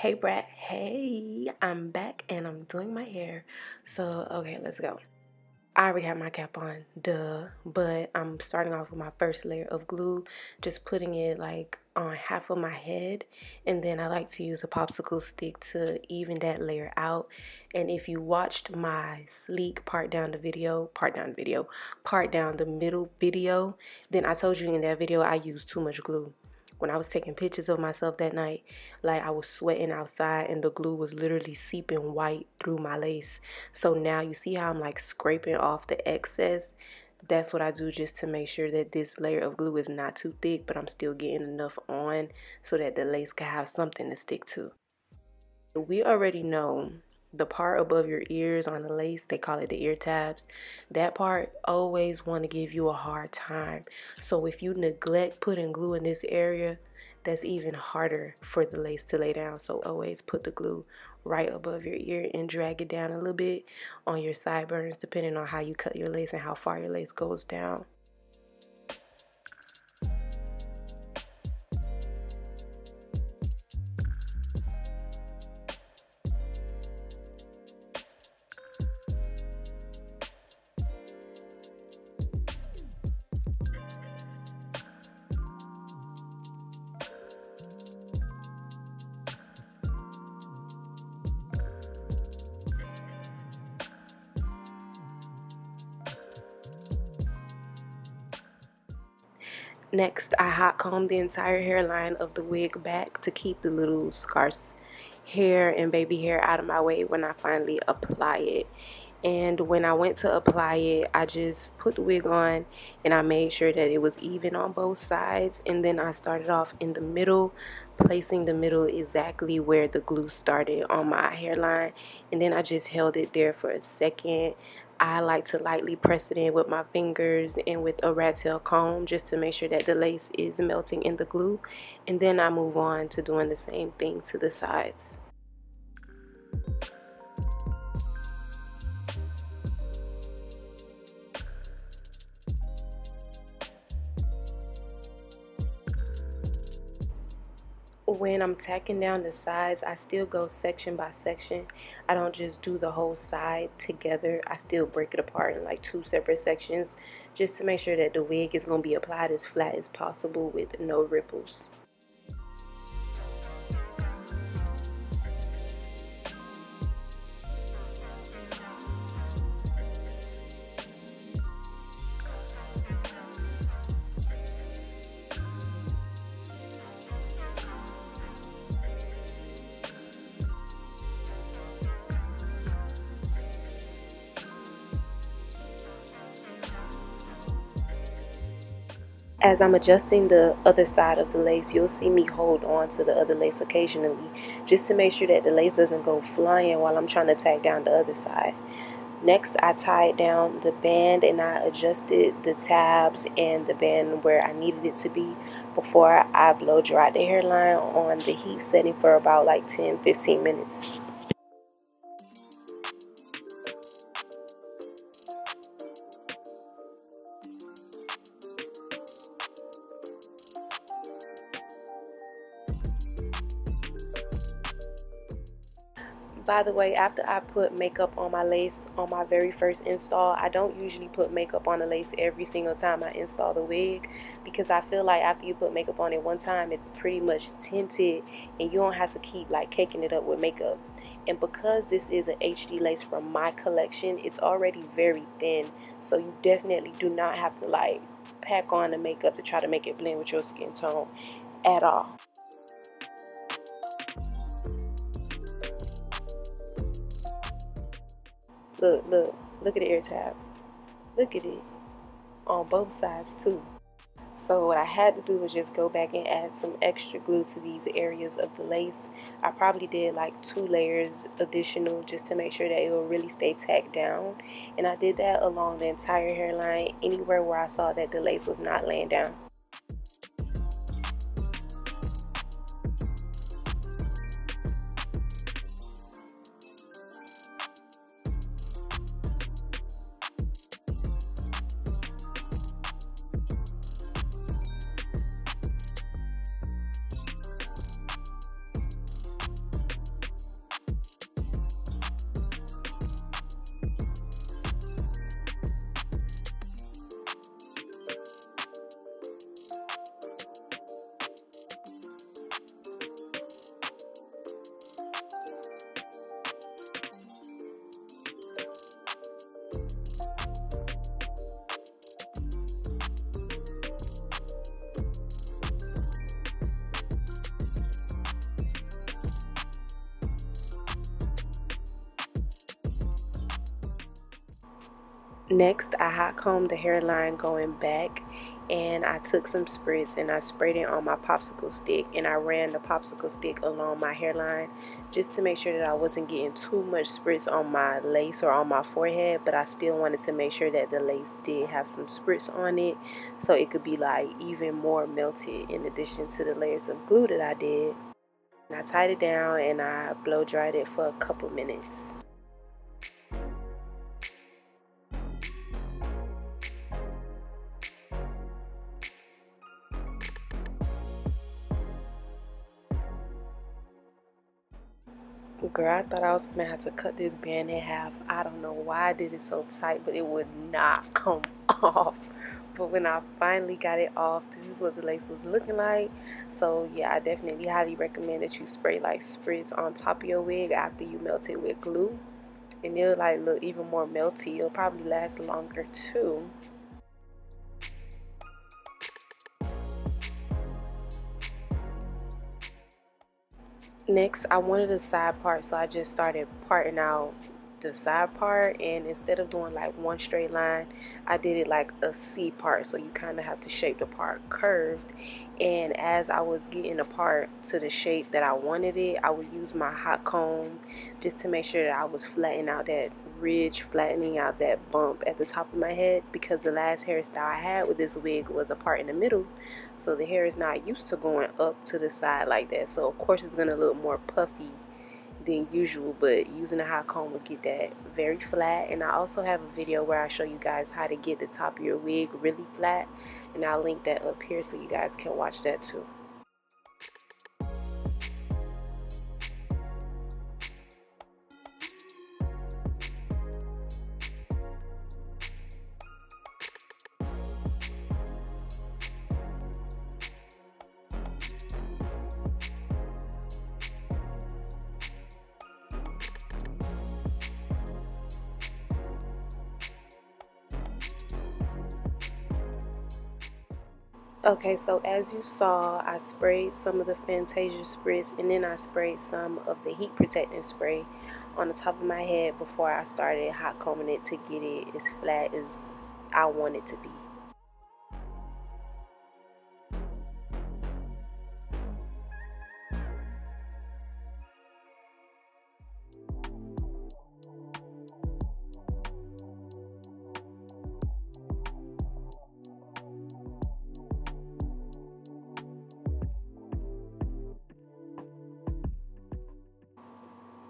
Hey brat, hey, I'm back and I'm doing my hair. So, okay, let's go. I already have my cap on, duh, but I'm starting off with my first layer of glue, just putting it like on half of my head, and then I like to use a popsicle stick to even that layer out. And if you watched my sleek part down the middle video, then I told you in that video I used too much glue. When I was taking pictures of myself that night, like I was sweating outside and the glue was literally seeping white through my lace. So now you see how I'm like scraping off the excess? That's what I do just to make sure that this layer of glue is not too thick, but I'm still getting enough on so that the lace can have something to stick to. We already know the part above your ears on the lace, they call it the ear tabs. That part always want to give you a hard time. So if you neglect putting glue in this area, that's even harder for the lace to lay down. So always put the glue right above your ear and drag it down a little bit on your sideburns, depending on how you cut your lace and how far your lace goes down. Next, I hot comb the entire hairline of the wig back to keep the little scarce hair and baby hair out of my way when I finally apply it. And when I went to apply it, I just put the wig on and I made sure that it was even on both sides. And then I started off in the middle, placing the middle exactly where the glue started on my hairline. And then I just held it there for a second. I like to lightly press it in with my fingers and with a rat tail comb just to make sure that the lace is melting in the glue. And then I move on to doing the same thing to the sides. When I'm tacking down the sides, I still go section by section. I don't just do the whole side together. I still break it apart in like two separate sections just to make sure that the wig is going to be applied as flat as possible with no ripples. As I'm adjusting the other side of the lace, you'll see me hold on to the other lace occasionally just to make sure that the lace doesn't go flying while I'm trying to tack down the other side. Next, I tied down the band and I adjusted the tabs and the band where I needed it to be before I blow dried the hairline on the heat setting for about like 10-15 minutes. By the way, after I put makeup on my lace on my very first install, I don't usually put makeup on the lace every single time I install the wig because I feel like after you put makeup on it one time, it's pretty much tinted and you don't have to keep like caking it up with makeup. And because this is an HD lace from my collection, it's already very thin, so you definitely do not have to like pack on the makeup to try to make it blend with your skin tone at all. Look at the ear tab. Look at it on both sides too. So what I had to do was just go back and add some extra glue to these areas of the lace. I probably did like 2 layers additional just to make sure that it will really stay tacked down. And I did that along the entire hairline, anywhere where I saw that the lace was not laying down. Next, I hot combed the hairline going back, and I took some spritz and I sprayed it on my popsicle stick, and I ran the popsicle stick along my hairline just to make sure that I wasn't getting too much spritz on my lace or on my forehead, but I still wanted to make sure that the lace did have some spritz on it so it could be like even more melted in addition to the layers of glue that I did. And I tied it down and I blow dried it for a couple minutes. Girl, I thought I was gonna have to cut this band in half. I don't know why I did it so tight, but it would not come off. But when I finally got it off, this is what the lace was looking like. So yeah, I definitely highly recommend that you spray like spritz on top of your wig after you melt it with glue, and it'll like look even more melty. It'll probably last longer too. Next, I wanted a side part, so I just started parting out the side part, and instead of doing like one straight line, I did it like a C part, so you kind of have to shape the part curved. And as I was getting the part to the shape that I wanted it, I would use my hot comb just to make sure that I was flattening out that ridge, flattening out that bump at the top of my head, because the last hairstyle I had with this wig was a part in the middle, so the hair is not used to going up to the side like that, so of course it's gonna look more puffy than usual, but using a hot comb will get that very flat. And I also have a video where I show you guys how to get the top of your wig really flat, and I'll link that up here so you guys can watch that too. Okay, so as you saw, I sprayed some of the Fantasia spritz, and then I sprayed some of the heat protecting spray on the top of my head before I started hot combing it to get it as flat as I want it to be.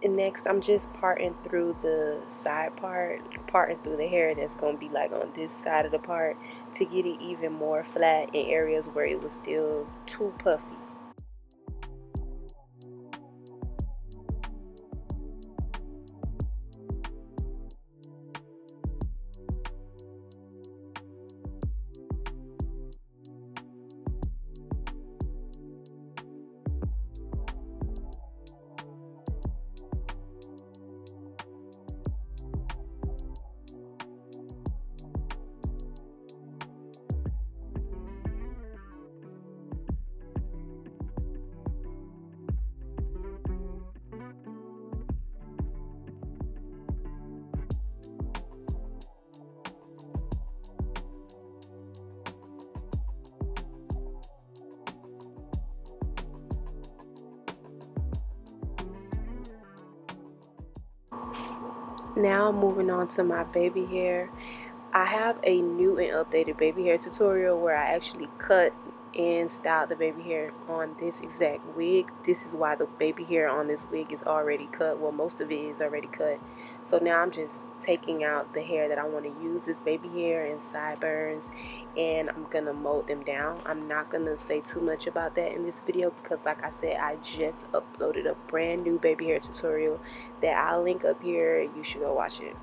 And next, I'm just parting through the side part, parting through the hair that's going to be like on this side of the part to get it even more flat in areas where it was still too puffy. Now moving on to my baby hair. I have a new and updated baby hair tutorial where I actually cut and styled the baby hair on this exact wig. This is why the baby hair on this wig is already cut. Well, most of it is already cut. So now I'm just taking out the hair that I want to use as baby hair and sideburns, and I'm gonna mold them down. I'm not gonna say too much about that in this video because, like I said, I just uploaded a brand new baby hair tutorial that I'll link up here. You should go watch it.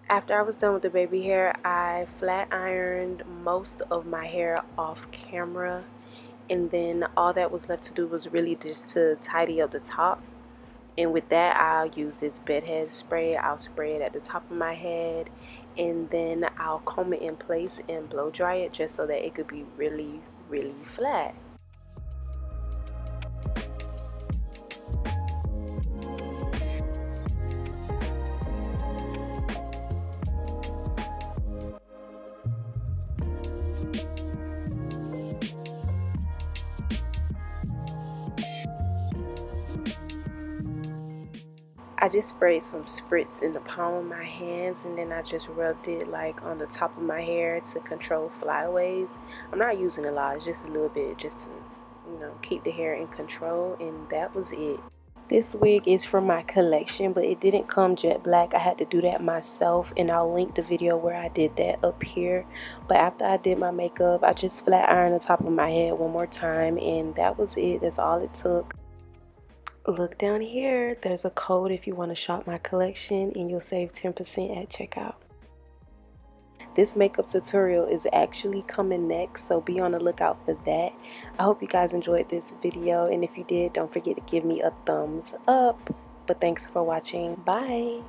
After I was done with the baby hair, I flat ironed most of my hair off camera, and then all that was left to do was really just to tidy up the top. And with that, I'll use this bedhead spray. I'll spray it at the top of my head, and then I'll comb it in place and blow dry it just so that it could be really, really flat. I just sprayed some spritz in the palm of my hands, and then I just rubbed it like on the top of my hair to control flyaways. I'm not using a lot, it's just a little bit just to, you know, keep the hair in control, and that was it. This wig is from my collection, but it didn't come jet black. I had to do that myself, and I'll link the video where I did that up here. But after I did my makeup, I just flat ironed the top of my head one more time, and that was it. That's all it took. Look down here, there's a code if you want to shop my collection, and you'll save 10% at checkout. This makeup tutorial is actually coming next, so be on the lookout for that. I hope you guys enjoyed this video, and if you did, don't forget to give me a thumbs up. But thanks for watching. Bye.